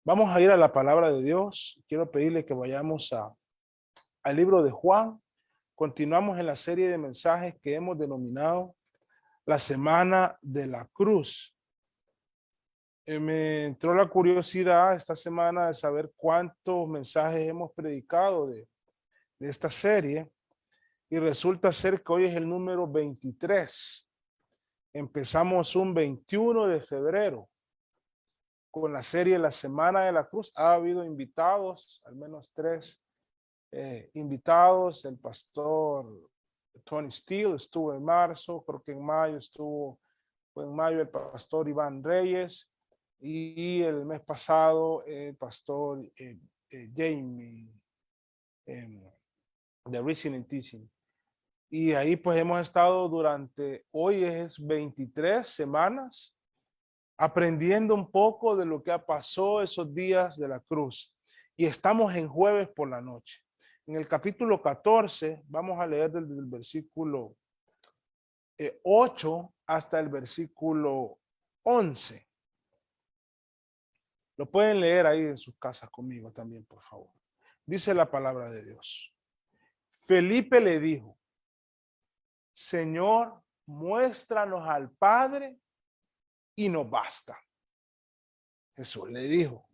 Vamos a ir a la palabra de Dios. Quiero pedirle que vayamos al libro de Juan. Continuamos en la serie de mensajes que hemos denominado la Semana de la Cruz. Me entró la curiosidad esta semana de saber cuántos mensajes hemos predicado de esta serie y resulta ser que hoy es el número 23. Empezamos un 21 de febrero con la serie La Semana de la Cruz. Ha habido invitados, al menos 3 invitados. El pastor Tony Steele estuvo en marzo, creo que en mayo fue en mayo el pastor Iván Reyes, y el mes pasado el pastor Jamie de Reasoning and Teaching. Y ahí pues hemos estado hoy es 23 semanas, aprendiendo un poco de lo que ha pasado esos días de la cruz. Y estamos en jueves por la noche. En el capítulo 14 vamos a leer desde el versículo 8 hasta el versículo 11. Lo pueden leer ahí en sus casas conmigo también, por favor. Dice la palabra de Dios. Felipe le dijo: Señor, muéstranos al Padre y nos basta. Jesús le dijo: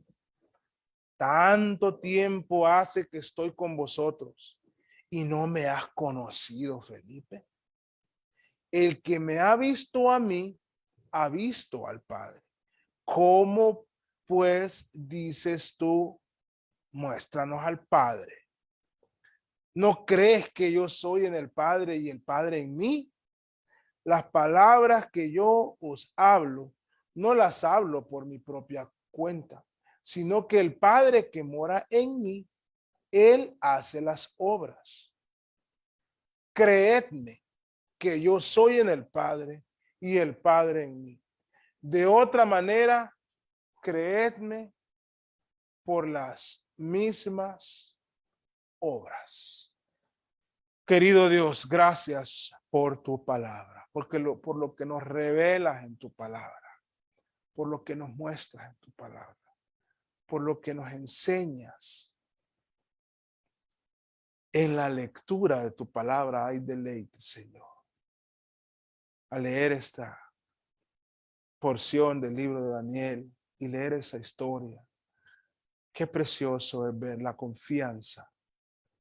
tanto tiempo hace que estoy con vosotros y no me has conocido, Felipe. El que me ha visto a mí, ha visto al Padre. ¿Cómo pues dices tú, muéstranos al Padre? ¿No crees que yo soy en el Padre y el Padre en mí? Las palabras que yo os hablo, no las hablo por mi propia cuenta, sino que el Padre que mora en mí, Él hace las obras. Creedme que yo soy en el Padre y el Padre en mí. De otra manera, creedme por las mismas obras. Querido Dios, gracias por tu palabra, por lo que nos revelas en tu palabra, por lo que nos muestras en tu palabra, por lo que nos enseñas. En la lectura de tu palabra hay deleite, Señor. Al leer esta porción del libro de Daniel y leer esa historia, qué precioso es ver la confianza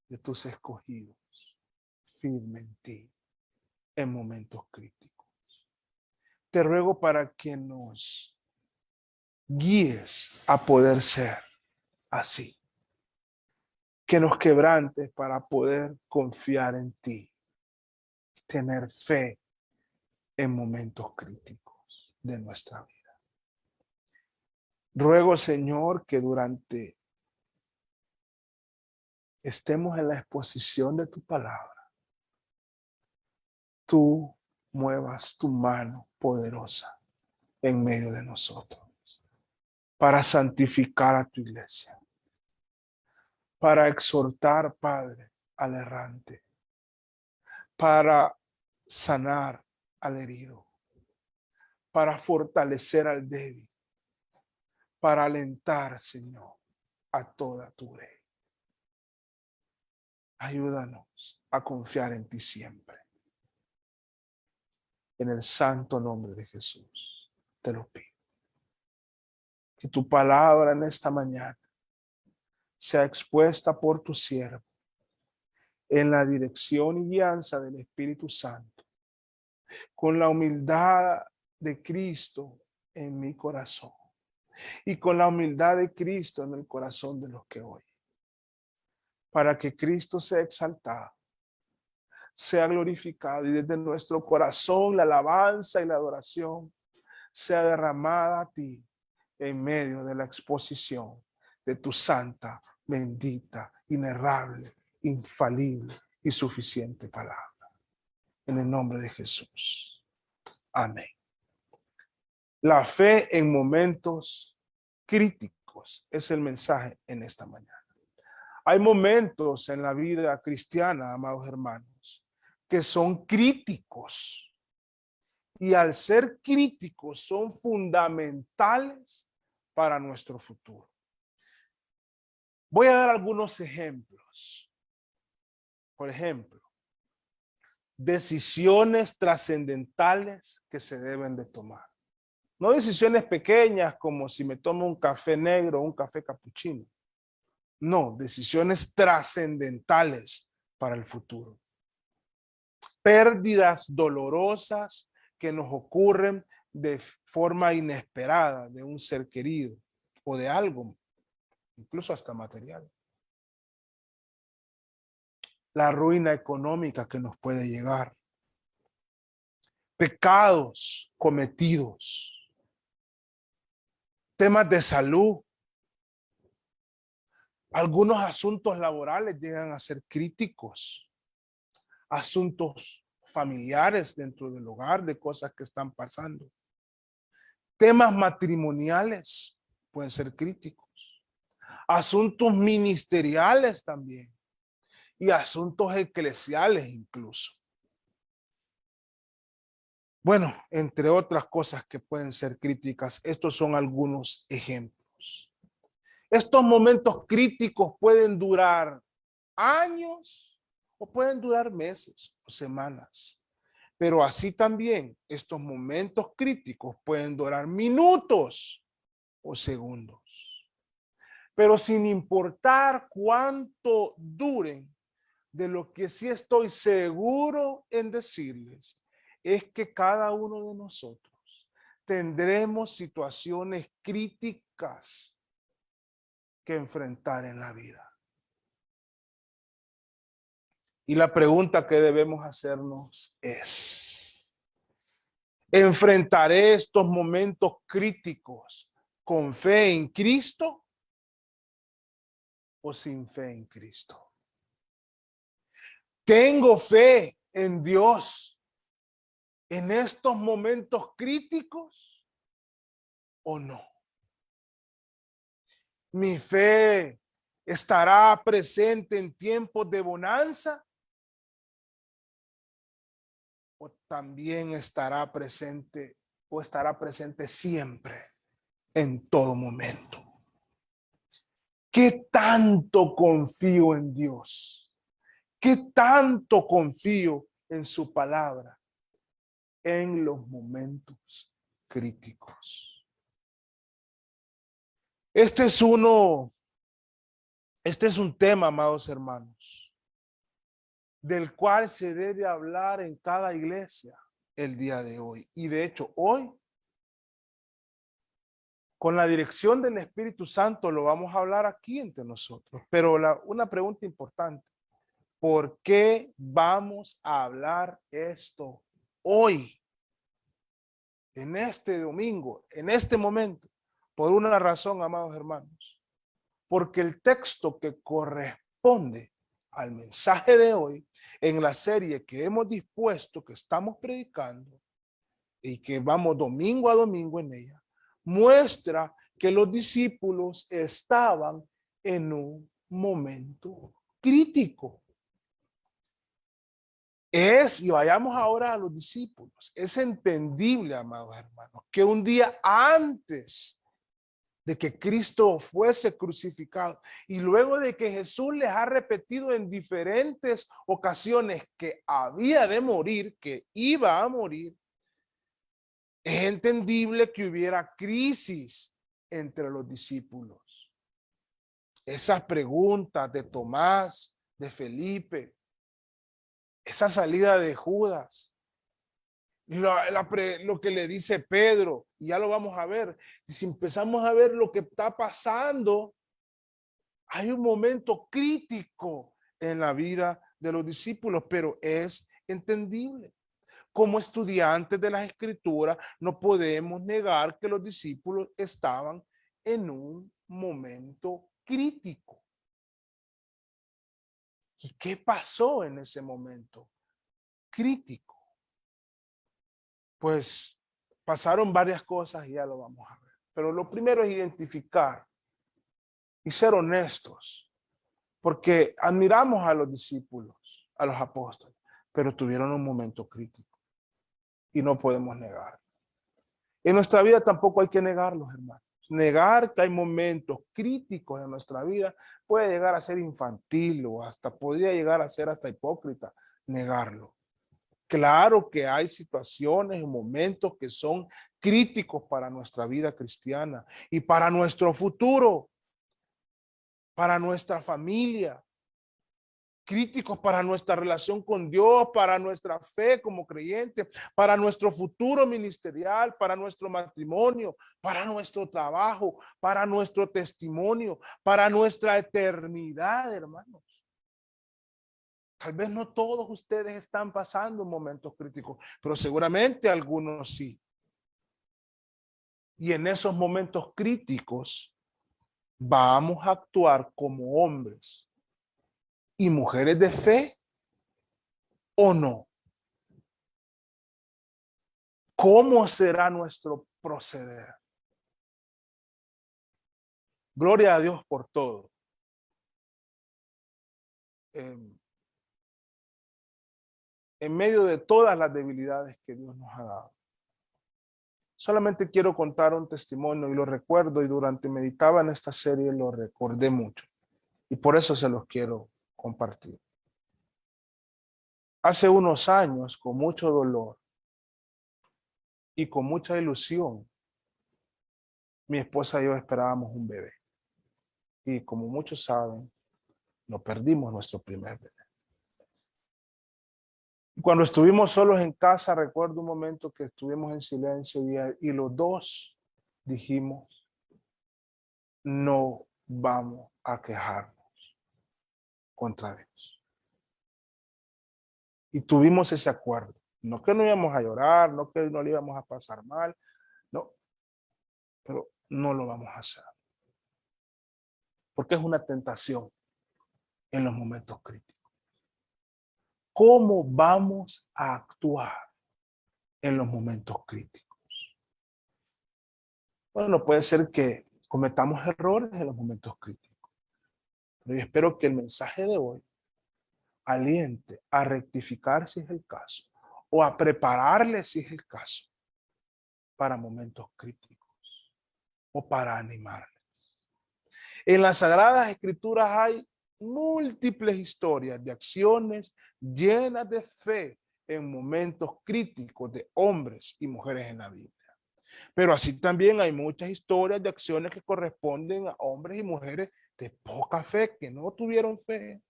de tus escogidos firme en ti en momentos críticos. Te ruego para que nos guíes a poder ser así, que nos quebrantes para poder confiar en ti, tener fe en momentos críticos de nuestra vida. Ruego, Señor, que durante estemos en la exposición de tu palabra, tú muevas tu mano poderosa en medio de nosotros para santificar a tu iglesia, para exhortar, Padre, al errante, para sanar al herido, para fortalecer al débil, para alentar, Señor, a toda tu grey. Ayúdanos a confiar en ti siempre. En el santo nombre de Jesús, te lo pido. Que tu palabra en esta mañana sea expuesta por tu siervo en la dirección y guianza del Espíritu Santo, con la humildad de Cristo en mi corazón y con la humildad de Cristo en el corazón de los que oyen, para que Cristo sea exaltado, sea glorificado y desde nuestro corazón la alabanza y la adoración sea derramada a ti en medio de la exposición de tu santa, bendita, inerrable, infalible y suficiente palabra. En el nombre de Jesús. Amén. La fe en momentos críticos es el mensaje en esta mañana. Hay momentos en la vida cristiana, amados hermanos, que son críticos. Y al ser críticos son fundamentales para nuestro futuro. Voy a dar algunos ejemplos. Por ejemplo, decisiones trascendentales que se deben de tomar. No decisiones pequeñas como si me tomo un café negro o un café capuchino. No, decisiones trascendentales para el futuro. Pérdidas dolorosas que nos ocurren de forma inesperada de un ser querido o de algo, incluso hasta material. La ruina económica que nos puede llegar. Pecados cometidos. Temas de salud. Algunos asuntos laborales llegan a ser críticos. Asuntos familiares dentro del hogar, de cosas que están pasando. Temas matrimoniales pueden ser críticos. Asuntos ministeriales también. Y asuntos eclesiales incluso. Bueno, entre otras cosas que pueden ser críticas, estos son algunos ejemplos. Estos momentos críticos pueden durar años o pueden durar meses o semanas. Pero así también estos momentos críticos pueden durar minutos o segundos. Pero sin importar cuánto duren, de lo que sí estoy seguro en decirles es que cada uno de nosotros tendremos situaciones críticas que enfrentar en la vida. Y la pregunta que debemos hacernos es, ¿enfrentaré estos momentos críticos con fe en Cristo o sin fe en Cristo? ¿Tengo fe en Dios en estos momentos críticos o no? ¿Mi fe estará presente en tiempos de bonanza o también estará presente siempre en todo momento? ¿Qué tanto confío en Dios? ¿Qué tanto confío en su palabra en los momentos críticos? Este es un tema, amados hermanos, del cual se debe hablar en cada iglesia el día de hoy. Y de hecho, hoy, con la dirección del Espíritu Santo, lo vamos a hablar aquí entre nosotros. Pero una pregunta importante, ¿por qué vamos a hablar esto hoy? En este domingo, en este momento, por una razón, amados hermanos, porque el texto que corresponde al mensaje de hoy en la serie que hemos dispuesto, que estamos predicando y que vamos domingo a domingo en ella, muestra que los discípulos estaban en un momento crítico. Y vayamos ahora a los discípulos, es entendible, amados hermanos, que un día antes de que Cristo fuese crucificado y luego de que Jesús les ha repetido en diferentes ocasiones que había de morir, que iba a morir, es entendible que hubiera crisis entre los discípulos. Esas preguntas de Tomás, de Felipe, esa salida de Judas, lo que le dice Pedro, y ya lo vamos a ver. Y si empezamos a ver lo que está pasando, hay un momento crítico en la vida de los discípulos, pero es entendible. Como estudiantes de las Escrituras, no podemos negar que los discípulos estaban en un momento crítico. ¿Y qué pasó en ese momento crítico? Pues pasaron varias cosas y ya lo vamos a ver. Pero lo primero es identificar y ser honestos, porque admiramos a los discípulos, a los apóstoles, pero tuvieron un momento crítico y no podemos negar. En nuestra vida tampoco hay que negarlos, hermanos. Negar que hay momentos críticos en nuestra vida puede llegar a ser infantil o hasta podría llegar a ser hasta hipócrita negarlo. Claro que hay situaciones y momentos que son críticos para nuestra vida cristiana y para nuestro futuro, para nuestra familia, críticos para nuestra relación con Dios, para nuestra fe como creyentes, para nuestro futuro ministerial, para nuestro matrimonio, para nuestro trabajo, para nuestro testimonio, para nuestra eternidad, hermanos. Tal vez no todos ustedes están pasando momentos críticos, pero seguramente algunos sí. Y en esos momentos críticos vamos a actuar como hombres y mujeres de fe o no. ¿Cómo será nuestro proceder? Gloria a Dios por todo. En medio de todas las debilidades que Dios nos ha dado. Solamente quiero contar un testimonio y lo recuerdo y durante meditaba en esta serie lo recordé mucho. Y por eso se los quiero compartir. Hace unos años, con mucho dolor y con mucha ilusión, mi esposa y yo esperábamos un bebé. Y como muchos saben, lo perdimos nuestro primer bebé. Cuando estuvimos solos en casa, recuerdo un momento que estuvimos en silencio y los dos dijimos, no vamos a quejarnos contra Dios. Y tuvimos ese acuerdo. No que no íbamos a llorar, no que no le íbamos a pasar mal, no, pero no lo vamos a hacer. Porque es una tentación en los momentos críticos. ¿Cómo vamos a actuar en los momentos críticos? Bueno, puede ser que cometamos errores en los momentos críticos. Pero yo espero que el mensaje de hoy aliente a rectificar si es el caso o a prepararle si es el caso para momentos críticos o para animarles. En las Sagradas Escrituras hay múltiples historias de acciones llenas de fe en momentos críticos de hombres y mujeres en la Biblia. Pero así también hay muchas historias de acciones que corresponden a hombres y mujeres de poca fe, que no tuvieron fe.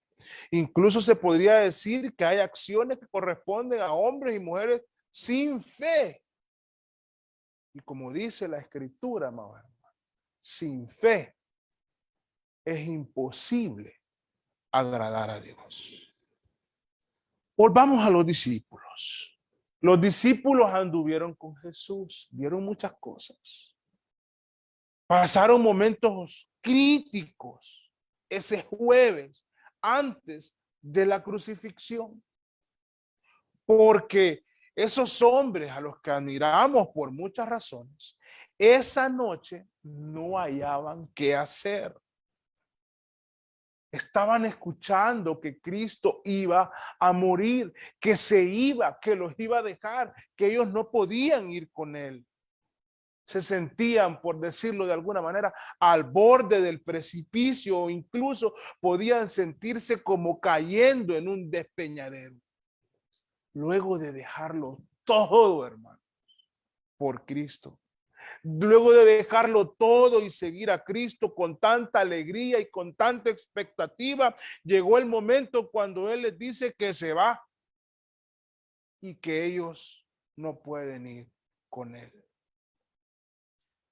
Incluso se podría decir que hay acciones que corresponden a hombres y mujeres sin fe. Y como dice la Escritura, amados hermanos, sin fe es imposible agradar a Dios. Volvamos a los discípulos. Los discípulos anduvieron con Jesús, vieron muchas cosas. Pasaron momentos críticos ese jueves antes de la crucifixión. Porque esos hombres a los que admiramos por muchas razones, esa noche no hallaban qué hacer. Estaban escuchando que Cristo iba a morir, que se iba, que los iba a dejar, que ellos no podían ir con él. Se sentían, por decirlo de alguna manera, al borde del precipicio o incluso podían sentirse como cayendo en un despeñadero. Luego de dejarlo todo, hermano, por Cristo. Luego de dejarlo todo y seguir a Cristo con tanta alegría y con tanta expectativa, llegó el momento cuando Él les dice que se va y que ellos no pueden ir con Él.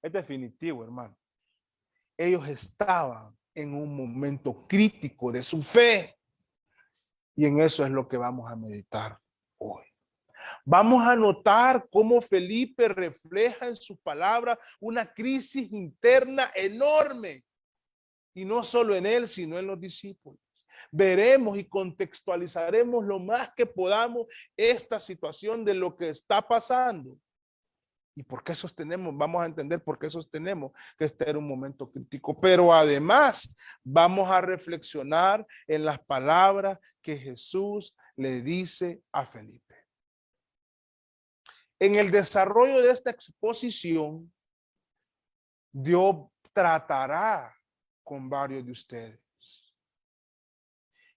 Es definitivo, hermano. Ellos estaban en un momento crítico de su fe y en eso es lo que vamos a meditar hoy. Vamos a notar cómo Felipe refleja en sus palabras una crisis interna enorme. Y no solo en él, sino en los discípulos. Veremos y contextualizaremos lo más que podamos esta situación de lo que está pasando. ¿Y por qué sostenemos? Vamos a entender por qué sostenemos que este era un momento crítico. Pero además vamos a reflexionar en las palabras que Jesús le dice a Felipe. En el desarrollo de esta exposición, Dios tratará con varios de ustedes.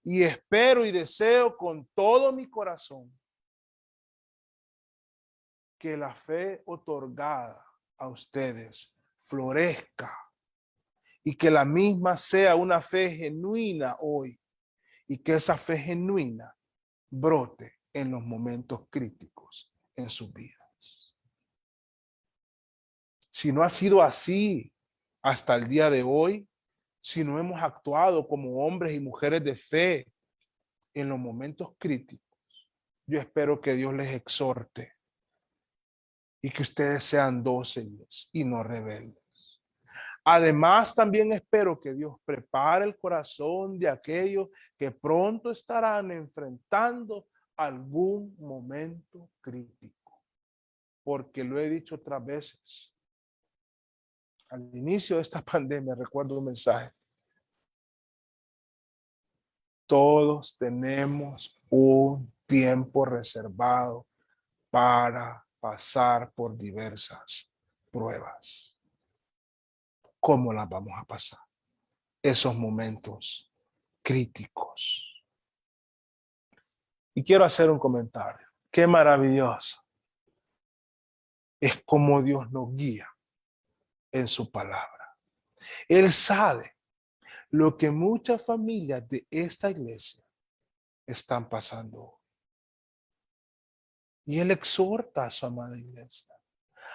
Y espero y deseo con todo mi corazón que la fe otorgada a ustedes florezca y que la misma sea una fe genuina hoy y que esa fe genuina brote en los momentos críticos en sus vidas. Si no ha sido así hasta el día de hoy, si no hemos actuado como hombres y mujeres de fe en los momentos críticos, yo espero que Dios les exhorte y que ustedes sean dóciles y no rebeldes. Además, también espero que Dios prepare el corazón de aquellos que pronto estarán enfrentando algún momento crítico. Porque lo he dicho otras veces. Al inicio de esta pandemia, recuerdo un mensaje. Todos tenemos un tiempo reservado para pasar por diversas pruebas. ¿Cómo las vamos a pasar? Esos momentos críticos. Y quiero hacer un comentario. Qué maravilloso es como Dios nos guía en su palabra. Él sabe lo que muchas familias de esta iglesia están pasando. Y Él exhorta a su amada iglesia.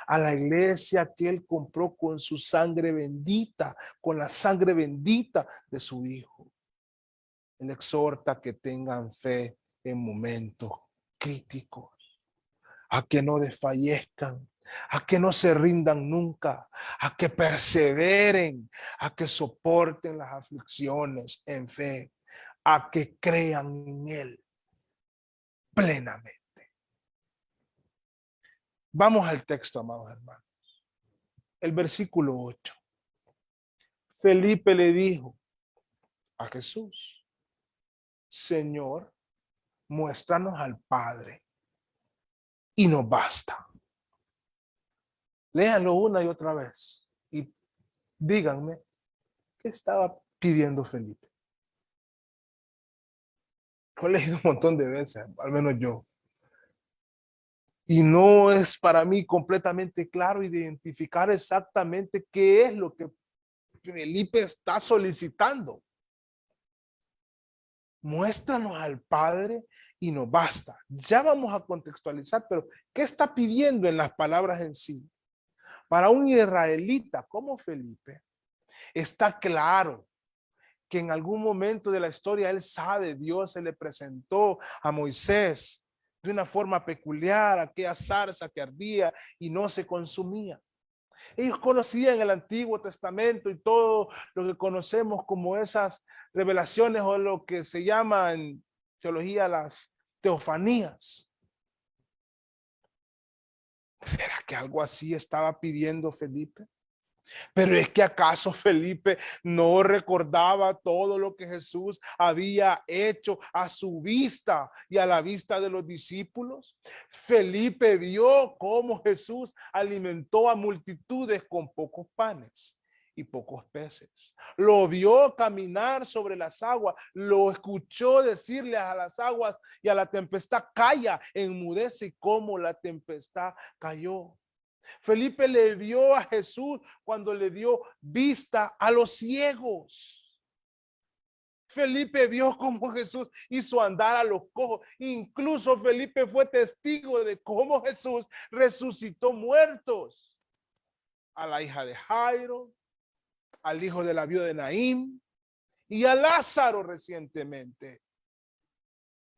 A la iglesia que Él compró con su sangre bendita, con la sangre bendita de su Hijo. Él exhorta que tengan fe en momentos críticos, a que no desfallezcan, a que no se rindan nunca, a que perseveren, a que soporten las aflicciones en fe, a que crean en Él plenamente. Vamos al texto, amados hermanos. El versículo 8. Felipe le dijo a Jesús: Señor, muéstranos al Padre y nos basta. Léanlo una y otra vez y díganme qué estaba pidiendo Felipe. Lo he leído un montón de veces, al menos yo. Y no es para mí completamente claro identificar exactamente qué es lo que Felipe está solicitando. Muéstranos al Padre y nos basta. Ya vamos a contextualizar, pero ¿qué está pidiendo en las palabras en sí? Para un israelita como Felipe, está claro que en algún momento de la historia él sabe, Dios se le presentó a Moisés de una forma peculiar, aquella zarza que ardía y no se consumía. Ellos conocían el Antiguo Testamento y todo lo que conocemos como esas revelaciones o lo que se llama en teología las teofanías. ¿Será que algo así estaba pidiendo Felipe? Pero es que acaso Felipe no recordaba todo lo que Jesús había hecho a su vista y a la vista de los discípulos. Felipe vio cómo Jesús alimentó a multitudes con pocos panes y pocos peces. Lo vio caminar sobre las aguas, lo escuchó decirle a las aguas y a la tempestad: calla, enmudece, y cómo la tempestad cayó. Felipe le vio a Jesús cuando le dio vista a los ciegos. Felipe vio cómo Jesús hizo andar a los cojos. Incluso Felipe fue testigo de cómo Jesús resucitó muertos. A la hija de Jairo, al hijo de la viuda de Naín y a Lázaro recientemente.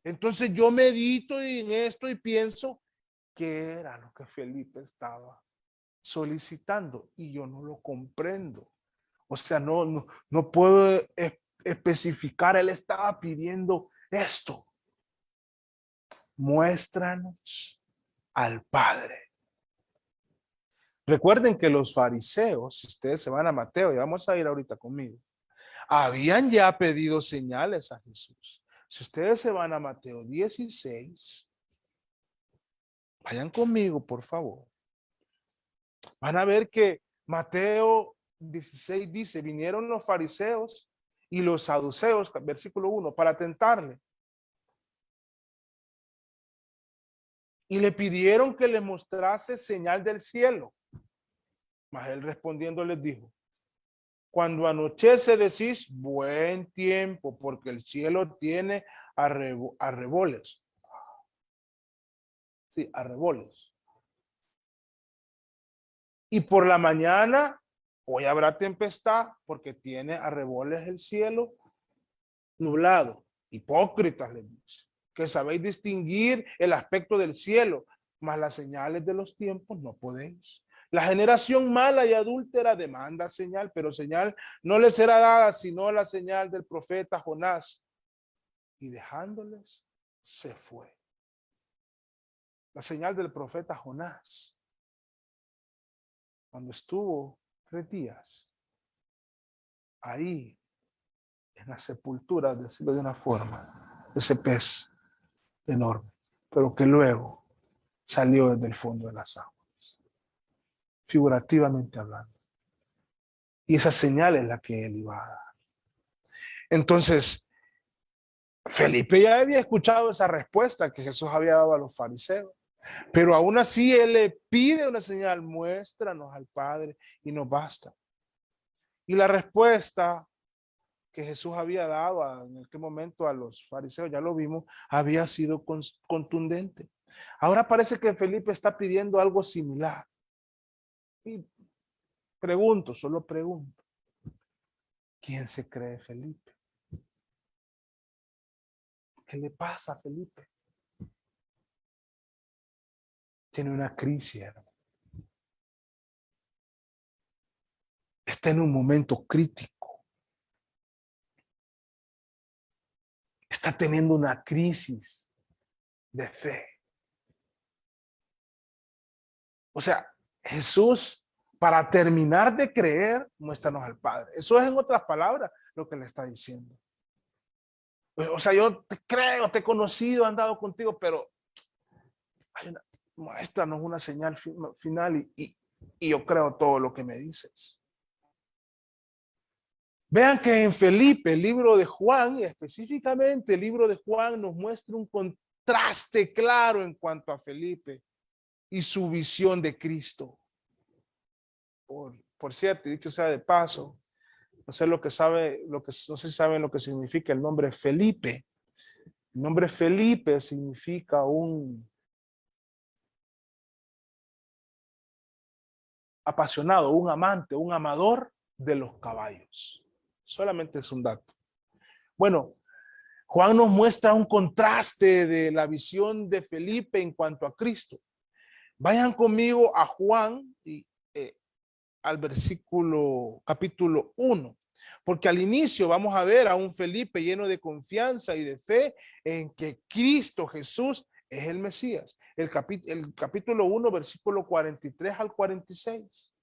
Entonces yo medito en esto y pienso, ¿qué era lo que Felipe estaba solicitando? Y yo no lo comprendo. O sea, no puedo especificar. Él estaba pidiendo esto: muéstranos al Padre. Recuerden que los fariseos, si ustedes se van a Mateo, y vamos a ir ahorita conmigo, habían ya pedido señales a Jesús. Si ustedes se van a Mateo 16, vayan conmigo, por favor. Van a ver que Mateo 16 dice, vinieron los fariseos y los saduceos, versículo 1, para tentarle. Y le pidieron que le mostrase señal del cielo. Mas él respondiendo les dijo, cuando anochece decís buen tiempo, porque el cielo tiene arreboles. Sí, arreboles. Y por la mañana, hoy habrá tempestad, porque tiene arreboles el cielo nublado. Hipócritas, les dice, que sabéis distinguir el aspecto del cielo, mas las señales de los tiempos no podéis. La generación mala y adúltera demanda señal, pero señal no le será dada sino la señal del profeta Jonás. Y dejándoles, se fue. La señal del profeta Jonás, cuando estuvo 3 días ahí en la sepultura, decirlo de una forma, ese pez enorme, pero que luego salió desde el fondo de las aguas, figurativamente hablando. Y esa señal es la que él iba a dar. Entonces, Felipe ya había escuchado esa respuesta que Jesús había dado a los fariseos, pero aún así él le pide una señal, muéstranos al Padre y nos basta. Y la respuesta que Jesús había dado en aquel momento a los fariseos, ya lo vimos, había sido contundente. Ahora parece que Felipe está pidiendo algo similar. Y pregunto, solo pregunto, ¿quién se cree Felipe? ¿Qué le pasa a Felipe? Tiene una crisis, hermano. Está en un momento crítico. Está teniendo una crisis de fe. O sea, Jesús, para terminar de creer, muéstranos al Padre. Eso es, en otras palabras, lo que le está diciendo. O sea, yo te creo, te he conocido, he andado contigo, pero muéstranos una señal final y yo creo todo lo que me dices. Vean que en Felipe, el libro de Juan, y específicamente el libro de Juan, nos muestra un contraste claro en cuanto a Felipe y su visión de Cristo. Por cierto, dicho sea de paso, no sé lo que sabe, no sé si saben lo que significa el nombre Felipe. El nombre Felipe significa un apasionado, un amante, un amador de los caballos. Solamente es un dato. Bueno, Juan nos muestra un contraste de la visión de Felipe en cuanto a Cristo. Vayan conmigo a Juan y al capítulo 1, porque al inicio vamos a ver a un Felipe lleno de confianza y de fe en que Cristo Jesús es el Mesías. El capítulo 1, versículo 43 al 46.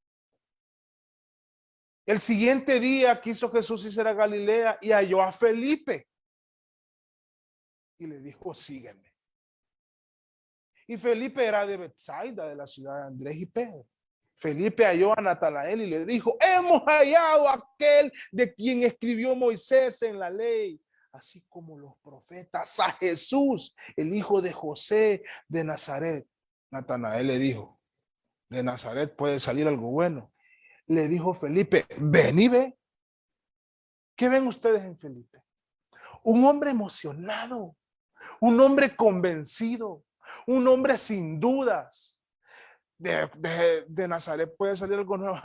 El siguiente día quiso Jesús irse a Galilea y halló a Felipe y le dijo, sígueme. Y Felipe era de Betsaida, de la ciudad de Andrés y Pedro. Felipe halló a Natanael y le dijo, hemos hallado a aquel de quien escribió Moisés en la ley, así como los profetas, a Jesús, el hijo de José de Nazaret. Natanael le dijo, de Nazaret puede salir algo bueno. Le dijo Felipe, ven y ve. ¿Qué ven ustedes en Felipe? Un hombre emocionado, un hombre convencido, un hombre sin dudas. De Nazaret puede salir algo nuevo.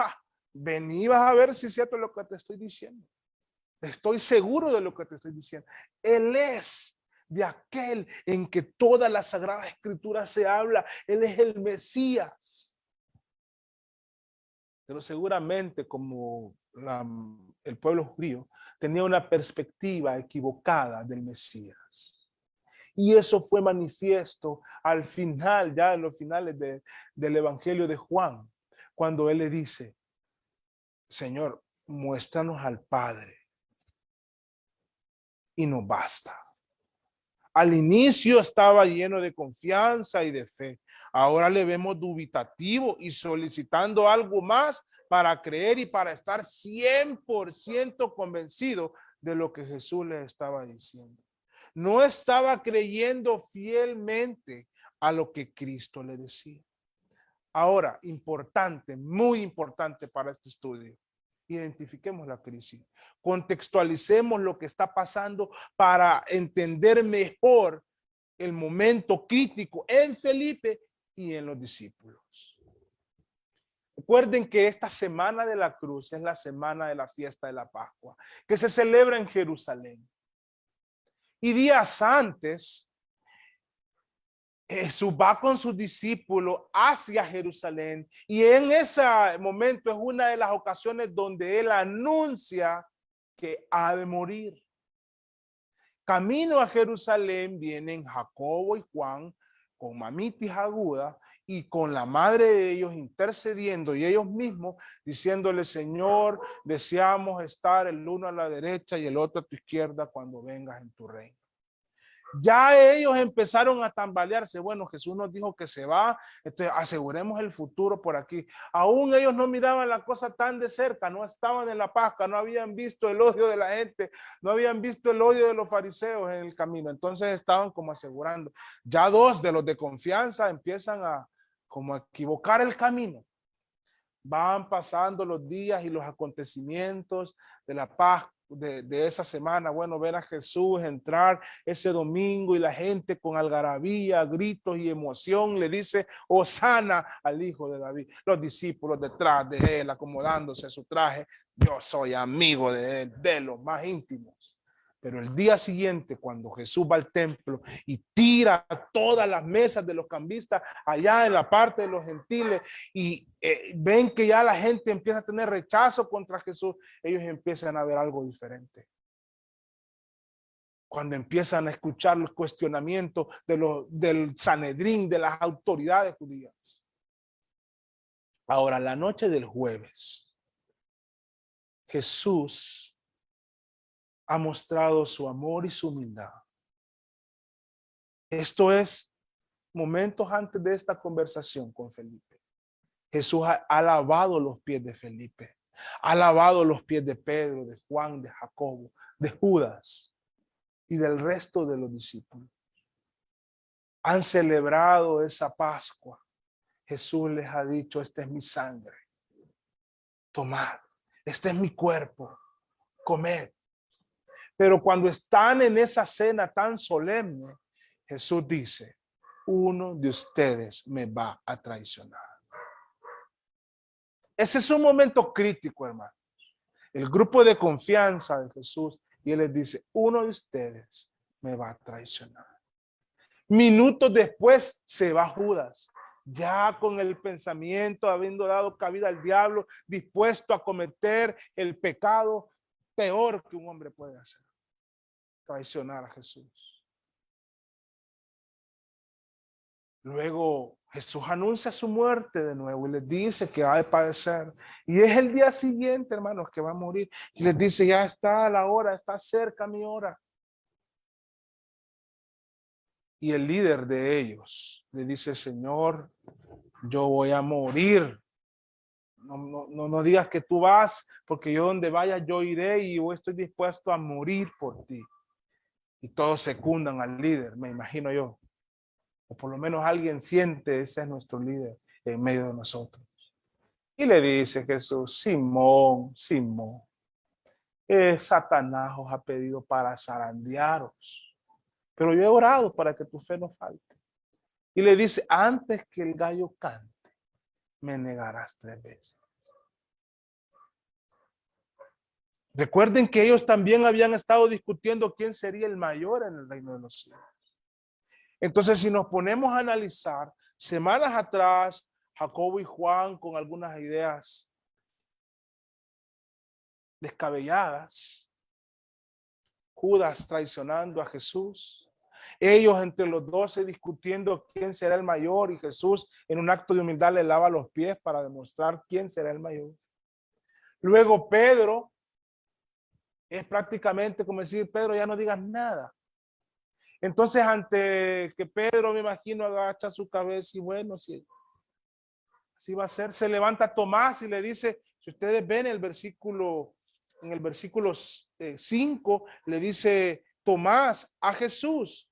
Vení, vas a ver si es cierto lo que te estoy diciendo. Estoy seguro de lo que te estoy diciendo. Él es de aquel en que toda la Sagrada Escritura se habla. Él es el Mesías. Pero seguramente como el pueblo judío tenía una perspectiva equivocada del Mesías. Y eso fue manifiesto al final, ya en los finales del Evangelio de Juan, cuando él le dice, Señor, muéstranos al Padre y nos basta. Al inicio estaba lleno de confianza y de fe. Ahora le vemos dubitativo y solicitando algo más para creer y para estar 100% convencido de lo que Jesús le estaba diciendo. No estaba creyendo fielmente a lo que Cristo le decía. Ahora, importante, muy importante para este estudio. Identifiquemos la crisis. Contextualicemos lo que está pasando para entender mejor el momento crítico en Felipe y en los discípulos. Recuerden que esta semana de la cruz es la semana de la fiesta de la Pascua, que se celebra en Jerusalén. Y días antes, Jesús va con sus discípulos hacia Jerusalén y en ese momento es una de las ocasiones donde él anuncia que ha de morir. Camino a Jerusalén vienen Jacobo y Juan con mamitis aguda y con la madre de ellos intercediendo y ellos mismos diciéndole: Señor, deseamos estar el uno a la derecha y el otro a tu izquierda cuando vengas en tu reino. Ya ellos empezaron a tambalearse. Bueno, Jesús nos dijo que se va, entonces aseguremos el futuro por aquí. Aún ellos no miraban la cosa tan de cerca, no estaban en la Pascua, no habían visto el odio de la gente, no habían visto el odio de los fariseos en el camino. Entonces estaban como asegurando. Ya dos de los de confianza empiezan a como a equivocar el camino. Van pasando los días y los acontecimientos de la Pascua. De esa semana, bueno, ver a Jesús entrar ese domingo y la gente con algarabía, gritos y emoción le dice Hosana al hijo de David. Los discípulos detrás de él acomodándose su traje. Yo soy amigo de él, de los más íntimos. Pero el día siguiente, cuando Jesús va al templo y tira todas las mesas de los cambistas allá en la parte de los gentiles y ven que ya la gente empieza a tener rechazo contra Jesús, ellos empiezan a ver algo diferente. Cuando empiezan a escuchar los cuestionamientos del Sanedrín, de las autoridades judías. Ahora, la noche del jueves, Jesús ha mostrado su amor y su humildad. Esto es momentos antes de esta conversación con Felipe. Jesús ha lavado los pies de Felipe, ha lavado los pies de Pedro, de Juan, de Jacobo, de Judas y del resto de los discípulos. Han celebrado esa Pascua. Jesús les ha dicho: esta es mi sangre, tomad, este es mi cuerpo, comed. Pero cuando están en esa cena tan solemne, Jesús dice: uno de ustedes me va a traicionar. Ese es un momento crítico, hermano. El grupo de confianza de Jesús, y él les dice: uno de ustedes me va a traicionar. Minutos después se va Judas, ya con el pensamiento, habiendo dado cabida al diablo, dispuesto a cometer el pecado peor que un hombre puede hacer: traicionar a Jesús. Luego Jesús anuncia su muerte de nuevo y les dice que ha de padecer. Y es el día siguiente, hermanos, que va a morir. Y les dice: ya está la hora, está cerca mi hora. Y el líder de ellos le dice: Señor, yo voy a morir. No digas que tú vas, porque yo donde vaya yo iré y yo estoy dispuesto a morir por ti. Y todos secundan al líder, me imagino yo. O por lo menos alguien siente: ese es nuestro líder en medio de nosotros. Y le dice Jesús: Simón, Simón, Satanás os ha pedido para zarandearos, pero yo he orado para que tu fe no falte. Y le dice: antes que el gallo cante, me negarás 3 veces. Recuerden que ellos también habían estado discutiendo quién sería el mayor en el reino de los cielos. Entonces, si nos ponemos a analizar, semanas atrás, Jacobo y Juan con algunas ideas descabelladas, Judas traicionando a Jesús, ellos entre los 12 discutiendo quién será el mayor, y Jesús en un acto de humildad le lava los pies para demostrar quién será el mayor. Luego Pedro, es prácticamente como decir: Pedro, ya no digas nada. Entonces, ante que Pedro, me imagino, agacha su cabeza y bueno, sí, así va a ser. Se levanta Tomás y le dice, si ustedes ven el versículo, en el versículo 5, le dice Tomás a Jesús,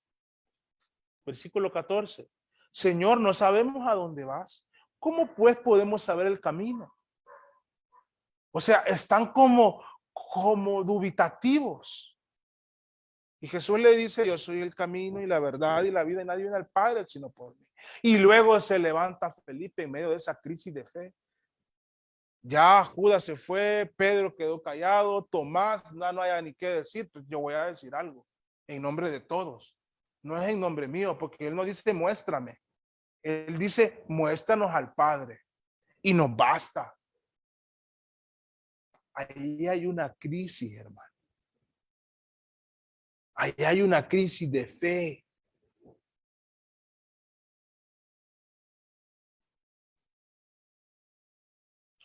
versículo 14, Señor, no sabemos a dónde vas. ¿Cómo pues podemos saber el camino? O sea, están como dubitativos. Y Jesús le dice, yo soy el camino y la verdad y la vida, y nadie viene al Padre sino por mí. Y luego se levanta Felipe en medio de esa crisis de fe. Ya Judas se fue, Pedro quedó callado, Tomás, no haya ni qué decir, pues yo voy a decir algo en nombre de todos. No es en nombre mío, porque él no dice muéstrame. Él dice muéstranos al Padre y nos basta. Ahí hay una crisis, hermano. Ahí hay una crisis de fe.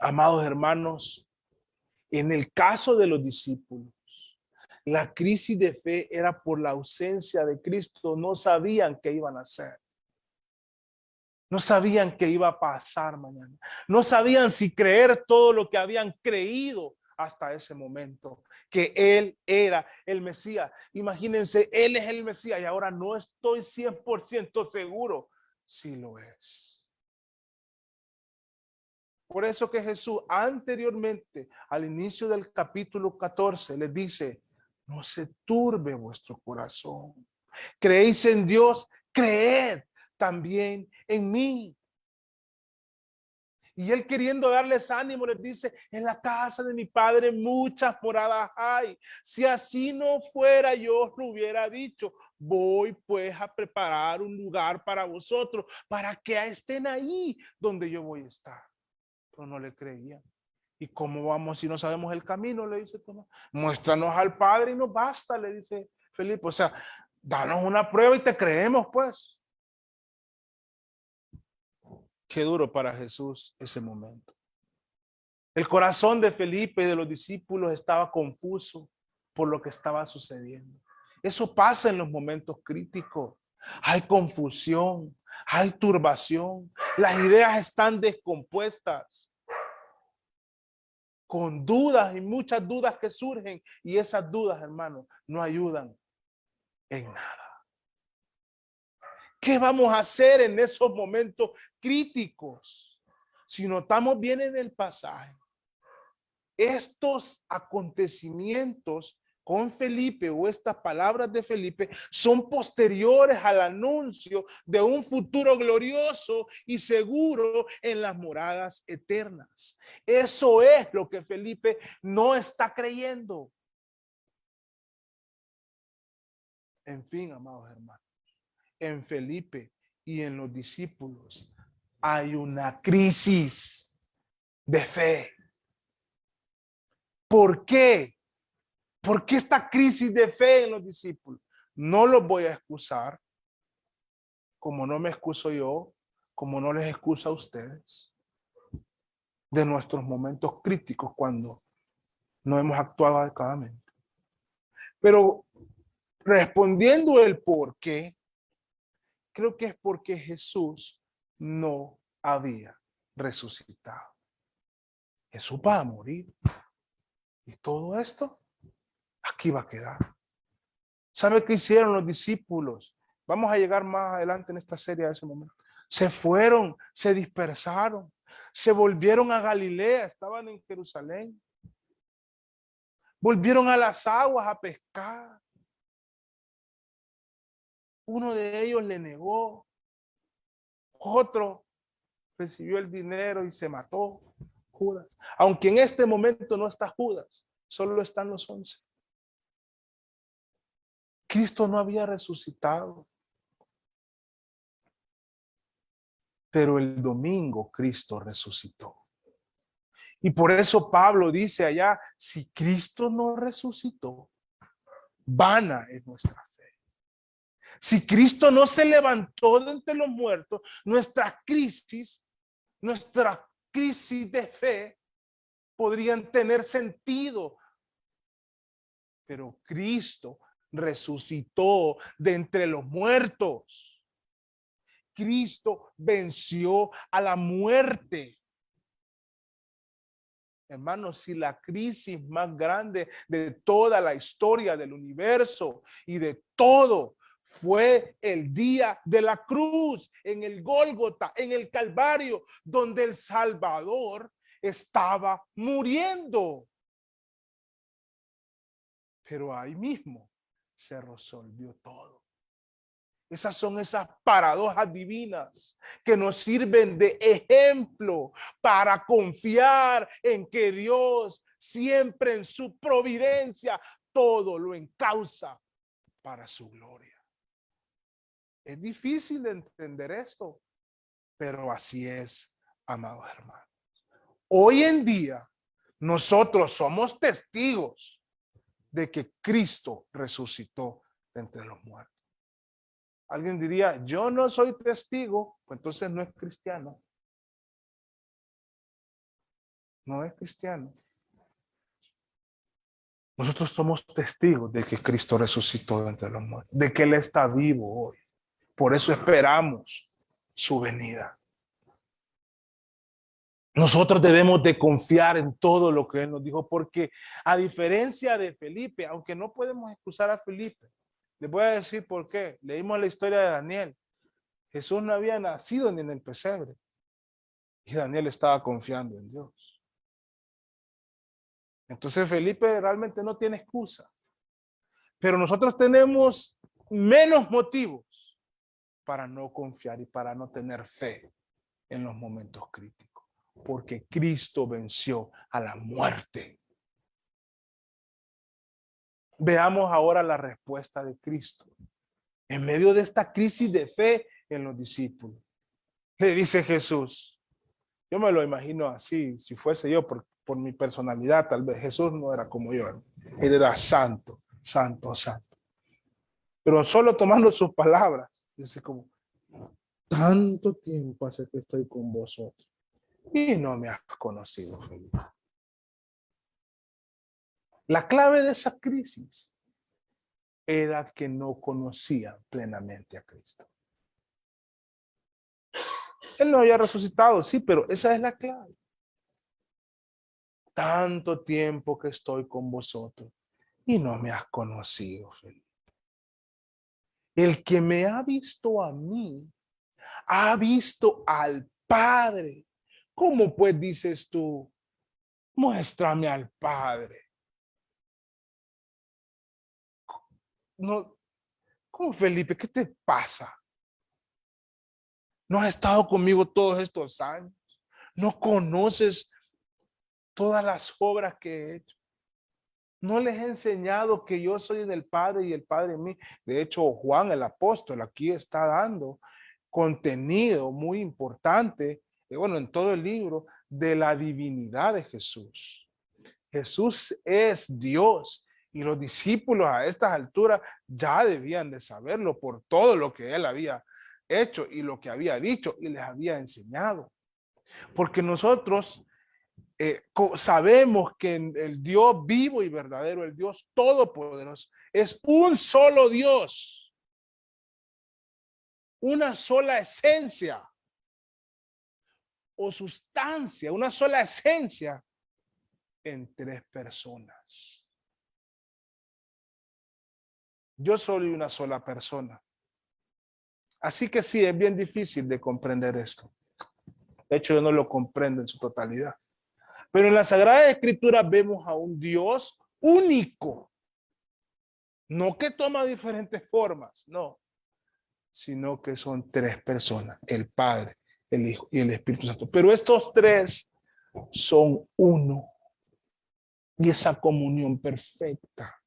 Amados hermanos, en el caso de los discípulos, la crisis de fe era por la ausencia de Cristo. No sabían qué iban a hacer. No sabían qué iba a pasar mañana. No sabían si creer todo lo que habían creído hasta ese momento, que Él era el Mesías. Imagínense, Él es el Mesías y ahora no estoy 100% seguro si lo es. Por eso que Jesús anteriormente, al inicio del capítulo 14, les dice, no se turbe vuestro corazón. Creéis en Dios, creed también en mí. Y él queriendo darles ánimo les dice, en la casa de mi padre muchas moradas hay. Si así no fuera, yo os lo hubiera dicho. Voy pues a preparar un lugar para vosotros, para que estén ahí donde yo voy a estar. Pero no le creían. ¿Y cómo vamos si no sabemos el camino? Le dice Tomás. Muéstranos al Padre y nos basta, le dice Felipe. O sea, danos una prueba y te creemos, pues. Qué duro para Jesús ese momento. El corazón de Felipe y de los discípulos estaba confuso por lo que estaba sucediendo. Eso pasa en los momentos críticos. Hay confusión, hay turbación. Las ideas están descompuestas, con dudas y muchas dudas que surgen. Y esas dudas, hermanos, no ayudan en nada. ¿Qué vamos a hacer en esos momentos críticos? Si notamos bien en el pasaje, estos acontecimientos con Felipe o estas palabras de Felipe son posteriores al anuncio de un futuro glorioso y seguro en las moradas eternas. Eso es lo que Felipe no está creyendo. En fin, amados hermanos, en Felipe y en los discípulos hay una crisis de fe. ¿Por qué? ¿Por qué esta crisis de fe en los discípulos? No los voy a excusar, como no me excuso yo, como no les excusa a ustedes, de nuestros momentos críticos cuando no hemos actuado adecuadamente. Pero respondiendo el por qué, creo que es porque Jesús no había resucitado. Jesús va a morir. Y todo esto aquí va a quedar. ¿Sabe qué hicieron los discípulos? Vamos a llegar más adelante en esta serie a ese momento. Se fueron, se dispersaron, se volvieron a Galilea, estaban en Jerusalén. Volvieron a las aguas a pescar. Uno de ellos le negó. Otro recibió el dinero y se mató. Judas. Aunque en este momento no está Judas, solo están los 11. Cristo no había resucitado. Pero el domingo Cristo resucitó. Y por eso Pablo dice allá, si Cristo no resucitó, vana es nuestra fe. Si Cristo no se levantó de entre los muertos, nuestra crisis de fe podrían tener sentido. Pero Cristo resucitó de entre los muertos. Cristo venció a la muerte. Hermanos, si la crisis más grande de toda la historia del universo y de todo fue el día de la cruz, en el Gólgota, en el Calvario, donde el Salvador estaba muriendo. Pero ahí mismo se resolvió todo. Esas son esas paradojas divinas que nos sirven de ejemplo para confiar en que Dios siempre en su providencia todo lo encausa para su gloria. Es difícil de entender esto, pero así es, amados hermanos. Hoy en día nosotros somos testigos de que Cristo resucitó de entre los muertos. Alguien diría, yo no soy testigo, pues entonces no es cristiano. No es cristiano. Nosotros somos testigos de que Cristo resucitó de entre los muertos, de que Él está vivo hoy. Por eso esperamos su venida. Nosotros debemos de confiar en todo lo que Él nos dijo, porque a diferencia de Felipe, aunque no podemos excusar a Felipe, les voy a decir por qué. Leímos la historia de Daniel. Jesús no había nacido ni en el pesebre. Y Daniel estaba confiando en Dios. Entonces Felipe realmente no tiene excusa. Pero nosotros tenemos menos motivos para no confiar y para no tener fe en los momentos críticos. Porque Cristo venció a la muerte. Veamos ahora la respuesta de Cristo. En medio de esta crisis de fe en los discípulos. Le dice Jesús. Yo me lo imagino así, si fuese yo, por mi personalidad, tal vez Jesús no era como yo. Él era santo, santo, santo. Pero solo tomando sus palabras, dice como, tanto tiempo hace que estoy con vosotros y no me has conocido, Felipe. La clave de esa crisis era que no conocían plenamente a Cristo. Él no había resucitado, sí, pero esa es la clave. Tanto tiempo que estoy con vosotros y no me has conocido, Felipe. El que me ha visto a mí, ha visto al Padre. ¿Cómo pues dices tú? Muéstrame al Padre. No, ¿cómo, Felipe? ¿Qué te pasa? ¿No has estado conmigo todos estos años? ¿No conoces todas las obras que he hecho? ¿No les he enseñado que yo soy del Padre y el Padre en mí? De hecho, Juan el apóstol aquí está dando contenido muy importante, bueno, en todo el libro, de la divinidad de Jesús. Jesús es Dios y los discípulos a estas alturas ya debían de saberlo por todo lo que él había hecho y lo que había dicho y les había enseñado. Porque nosotros sabemos que el Dios vivo y verdadero, el Dios todopoderoso, es un solo Dios, una sola esencia o sustancia, una sola esencia en tres personas. Yo soy una sola persona. Así que sí, es bien difícil de comprender esto. De hecho, yo no lo comprendo en su totalidad. Pero en la Sagrada Escritura vemos a un Dios único. No que toma diferentes formas, no. Sino que son tres personas, el Padre, el Hijo y el Espíritu Santo. Pero estos tres son uno. Y esa comunión perfecta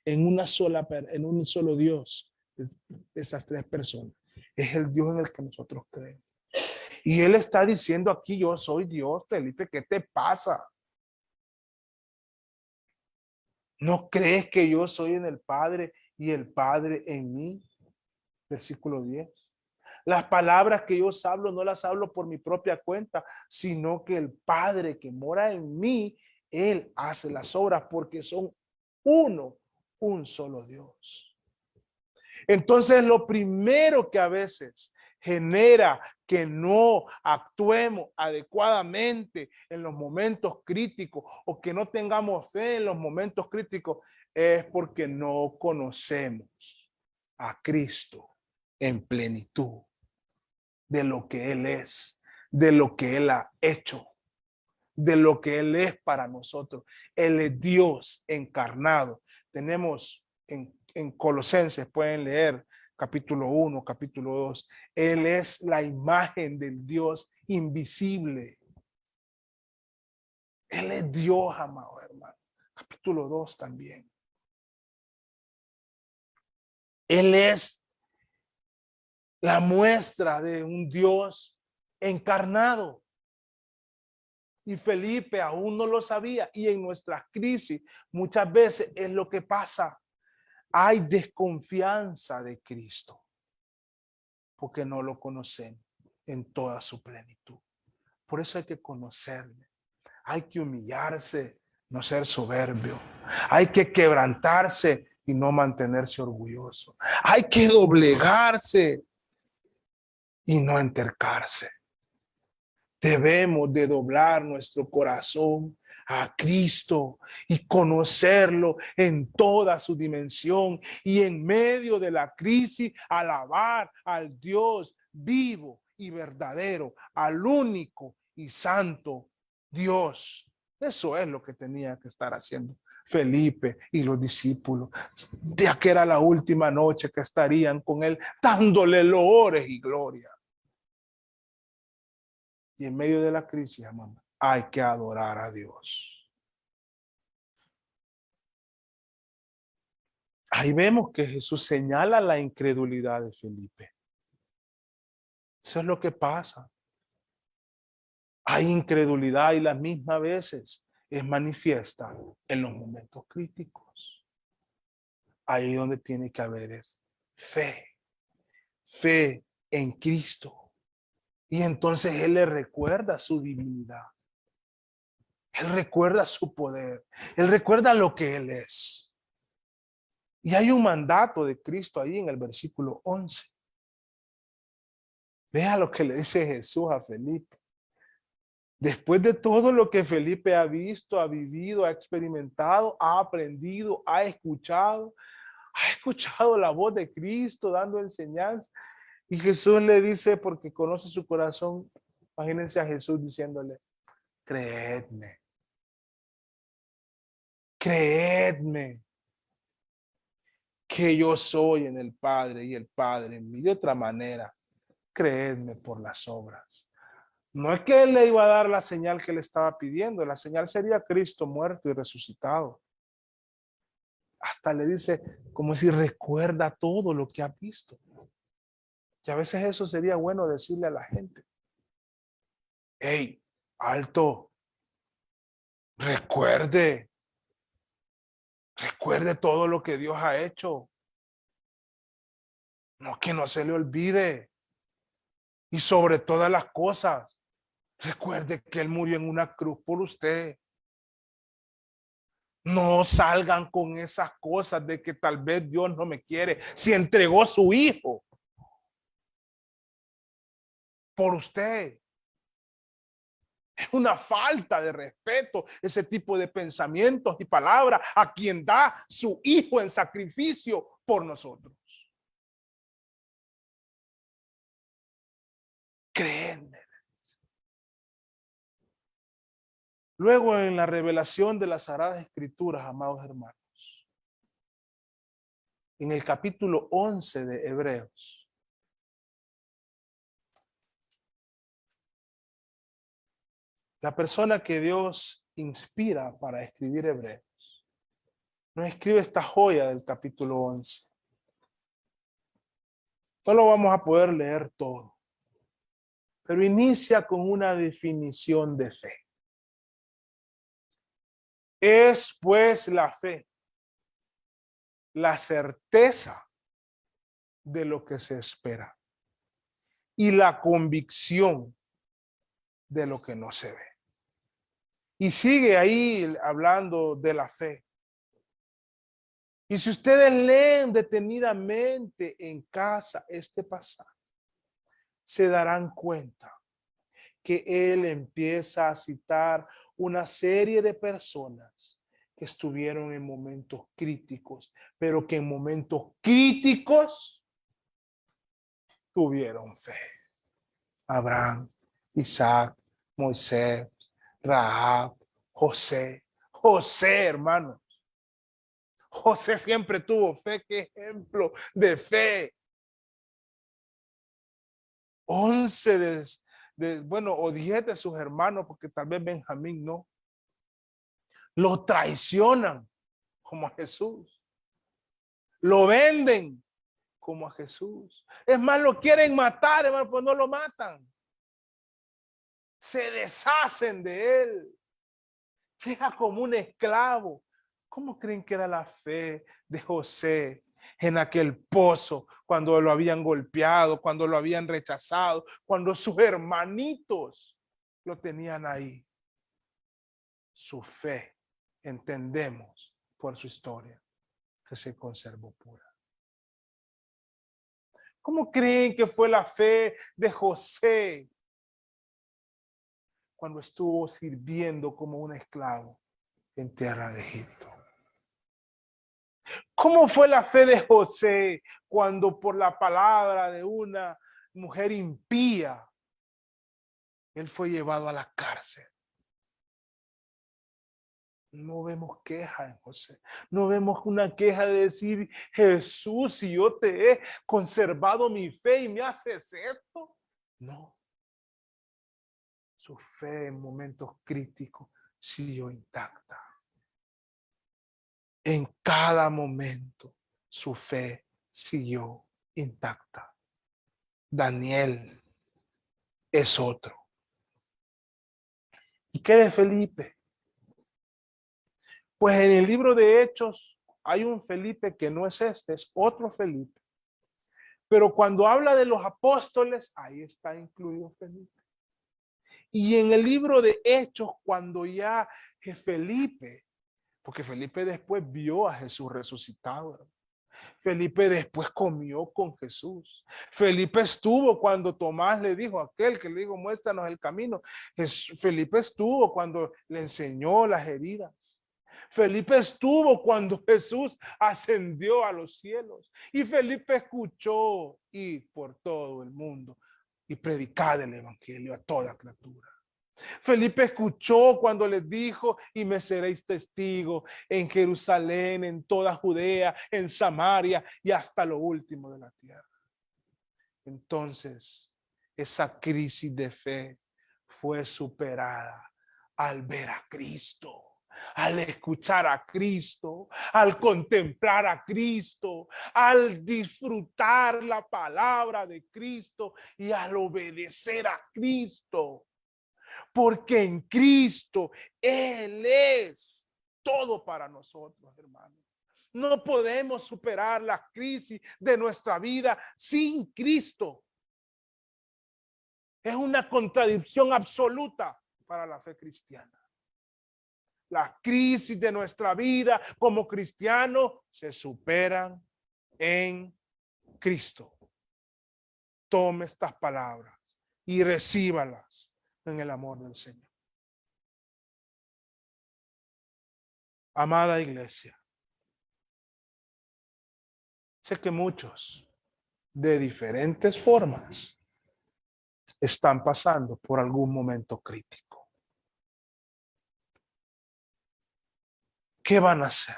en una sola, en un solo Dios, de esas tres personas, es el Dios en el que nosotros creemos. Y Él está diciendo aquí, yo soy Dios, Felipe, ¿qué te pasa? ¿No crees que yo soy en el Padre y el Padre en mí? Versículo 10. Las palabras que yo hablo no las hablo por mi propia cuenta, sino que el Padre que mora en mí, Él hace las obras porque son uno, un solo Dios. Entonces, lo primero que a veces genera que no actuemos adecuadamente en los momentos críticos o que no tengamos fe en los momentos críticos es porque no conocemos a Cristo en plenitud de lo que Él es, de lo que Él ha hecho, de lo que Él es para nosotros. Él es Dios encarnado. Tenemos en Colosenses, pueden leer capítulo 1, capítulo 2. Él es la imagen del Dios invisible. Él es Dios, amado hermano. Capítulo 2 también. Él es la muestra de un Dios encarnado. Y Felipe aún no lo sabía. Y en nuestras crisis muchas veces es lo que pasa. Hay desconfianza de Cristo porque no lo conocemos en toda su plenitud. Por eso hay que conocerle. Hay que humillarse, no ser soberbio. Hay que quebrantarse y no mantenerse orgulloso. Hay que doblegarse y no entercarse. Debemos de doblar nuestro corazón a Cristo y conocerlo en toda su dimensión y en medio de la crisis alabar al Dios vivo y verdadero, al único y santo Dios. Eso es lo que tenía que estar haciendo Felipe y los discípulos, ya que era la última noche que estarían con él, dándole loores y gloria. Y en medio de la crisis, hermano, hay que adorar a Dios. Ahí vemos que Jesús señala la incredulidad de Felipe. Eso es lo que pasa. Hay incredulidad y las mismas veces es manifiesta en los momentos críticos. Ahí donde tiene que haber es fe. Fe en Cristo. Y entonces Él le recuerda su divinidad. Él recuerda su poder. Él recuerda lo que Él es. Y hay un mandato de Cristo ahí en el versículo 11. Vea lo que le dice Jesús a Felipe. Después de todo lo que Felipe ha visto, ha vivido, ha experimentado, ha aprendido, ha escuchado la voz de Cristo dando enseñanza. Y Jesús le dice, porque conoce su corazón, imagínense a Jesús diciéndole, creedme, creedme que yo soy en el Padre y el Padre en mí. De otra manera, creedme por las obras. No es que él le iba a dar la señal que le estaba pidiendo. La señal sería Cristo muerto y resucitado. Hasta le dice como si recuerda todo lo que ha visto. Y a veces eso sería bueno decirle a la gente. Hey, alto. Recuerde todo lo que Dios ha hecho. No, que no se le olvide. Y sobre todas las cosas, recuerde que Él murió en una cruz por usted. No salgan con esas cosas de que tal vez Dios no me quiere. Si entregó su hijo por usted. Es una falta de respeto ese tipo de pensamientos y palabras a quien da su hijo en sacrificio por nosotros. Créanme. Luego en la revelación de las Sagradas Escrituras, amados hermanos, en el capítulo 11 de Hebreos, la persona que Dios inspira para escribir Hebreos, nos escribe esta joya del capítulo 11. No lo vamos a poder leer todo, pero inicia con una definición de fe. Es pues la fe, la certeza de lo que se espera y la convicción de lo que no se ve. Y sigue ahí hablando de la fe. Y si ustedes leen detenidamente en casa este pasaje, se darán cuenta que él empieza a citar una serie de personas que estuvieron en momentos críticos, pero que en momentos críticos tuvieron fe. Abraham, Isaac, Moisés, Rahab, José. José, hermano. José siempre tuvo fe. Qué ejemplo de fe. 11 bueno, o 10 de sus hermanos, porque tal vez Benjamín no, lo traicionan como a Jesús. Lo venden como a Jesús. Es más, lo quieren matar, hermano, pues no lo matan. Se deshacen de él. Llega como un esclavo. ¿Cómo creen que era la fe de José en aquel pozo cuando lo habían golpeado, cuando lo habían rechazado, cuando sus hermanitos lo tenían ahí? Su fe, entendemos por su historia, que se conservó pura. ¿Cómo creen que fue la fe de José cuando estuvo sirviendo como un esclavo en tierra de Egipto? ¿Cómo fue la fe de José cuando por la palabra de una mujer impía él fue llevado a la cárcel? No vemos queja en José. No vemos una queja de decir, Jesús, si yo te he conservado mi fe y me haces esto. No. Su fe en momentos críticos siguió intacta. En cada momento su fe siguió intacta. Daniel es otro. ¿Y qué de Felipe? Pues en el libro de Hechos hay un Felipe que no es este, es otro Felipe. Pero cuando habla de los apóstoles, ahí está incluido Felipe. Y en el libro de Hechos, cuando ya Felipe, porque Felipe después vio a Jesús resucitado, Felipe después comió con Jesús. Felipe estuvo cuando Tomás le dijo a aquel que le dijo, muéstranos el camino. Felipe estuvo cuando le enseñó las heridas. Felipe estuvo cuando Jesús ascendió a los cielos. Y Felipe escuchó ir por todo el mundo y predicar el evangelio a toda criatura. Felipe escuchó cuando les dijo, y me seréis testigo en Jerusalén, en toda Judea, en Samaria y hasta lo último de la tierra. Entonces, esa crisis de fe fue superada al ver a Cristo, al escuchar a Cristo, al contemplar a Cristo, al disfrutar la palabra de Cristo y al obedecer a Cristo. Porque en Cristo Él es todo para nosotros, hermanos. No podemos superar la crisis de nuestra vida sin Cristo. Es una contradicción absoluta para la fe cristiana. La crisis de nuestra vida como cristianos se superan en Cristo. Tome estas palabras y recíbalas en el amor del Señor. Amada iglesia, sé que muchos de diferentes formas están pasando por algún momento crítico. ¿Qué van a hacer?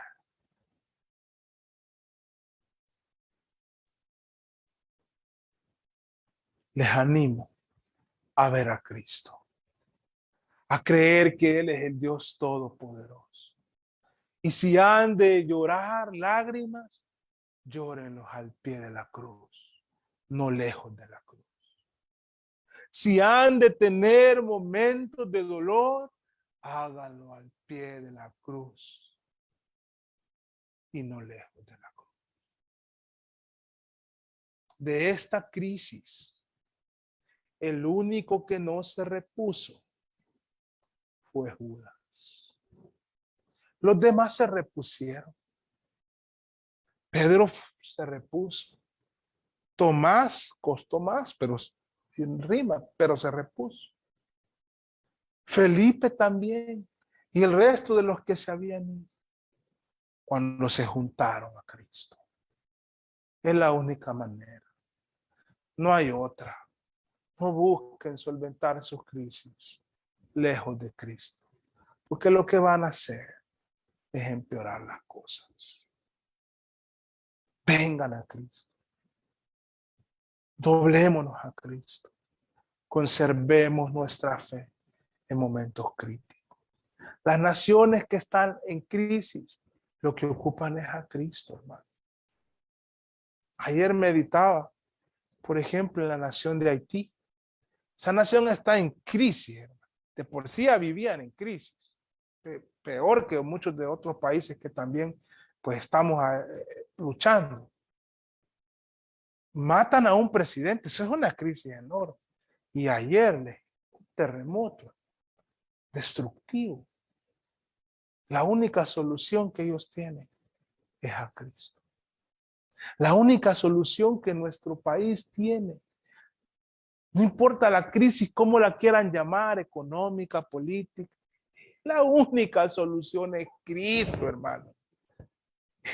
Les animo a ver a Cristo, a creer que Él es el Dios Todopoderoso. Y si han de llorar lágrimas, llórenlos al pie de la cruz, no lejos de la cruz. Si han de tener momentos de dolor, háganlo al pie de la cruz y no lejos de la cruz. De esta crisis, el único que no se repuso fue Judas. Los demás se repusieron. Pedro se repuso. Tomás costó más, pero en rima, pero se repuso. Felipe también. Y el resto de los que se habían ido cuando se juntaron a Cristo. Es la única manera. No hay otra. No busquen solventar sus crisis lejos de Cristo. Porque lo que van a hacer es empeorar las cosas. Vengan a Cristo. Doblémonos a Cristo. Conservemos nuestra fe en momentos críticos. Las naciones que están en crisis, lo que ocupan es a Cristo, hermano. Ayer meditaba, por ejemplo, en la nación de Haití. Esa nación está en crisis, hermano. De por sí ya vivían en crisis. Peor que muchos de otros países que también pues estamos luchando. Matan a un presidente, eso es una crisis enorme. Y ayer un terremoto destructivo. La única solución que ellos tienen es a Cristo. La única solución que nuestro país tiene, no importa la crisis, cómo la quieran llamar, económica, política, la única solución es Cristo, hermano.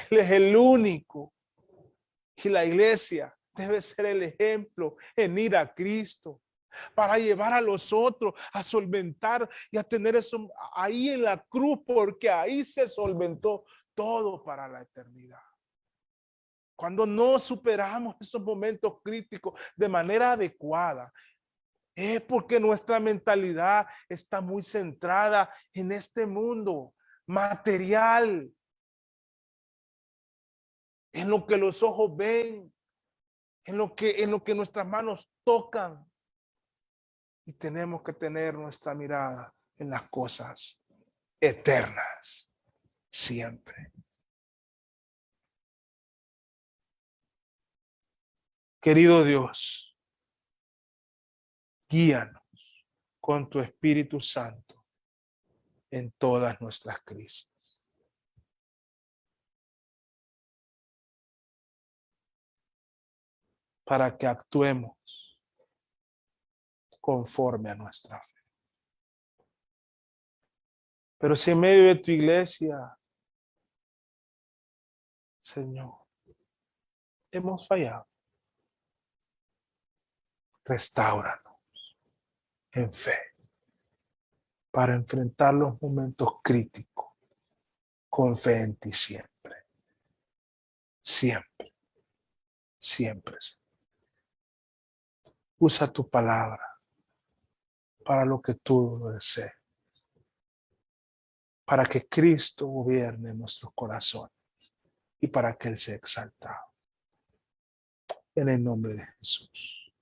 Él es el único. Y la iglesia debe ser el ejemplo en ir a Cristo para llevar a los otros a solventar y a tener eso ahí en la cruz, porque ahí se solventó todo para la eternidad. Cuando no superamos esos momentos críticos de manera adecuada, es porque nuestra mentalidad está muy centrada en este mundo material, en lo que los ojos ven, en lo que nuestras manos tocan. Y tenemos que tener nuestra mirada en las cosas eternas, siempre. Querido Dios, guíanos con tu Espíritu Santo en todas nuestras crisis. Para que actuemos conforme a nuestra fe. Pero si en medio de tu iglesia, Señor, hemos fallado, restáuranos en fe para enfrentar los momentos críticos con fe en ti siempre. Siempre, siempre. Usa tu palabra para lo que tú lo desees. Para que Cristo gobierne nuestros corazones y para que Él sea exaltado. En el nombre de Jesús.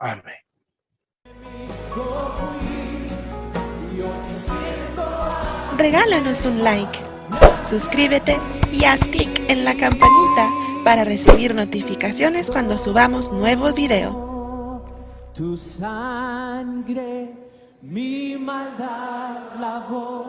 Amén. Regálanos un like, suscríbete y haz clic en la campanita para recibir notificaciones cuando subamos nuevos videos. Tu sangre, mi maldad lavó.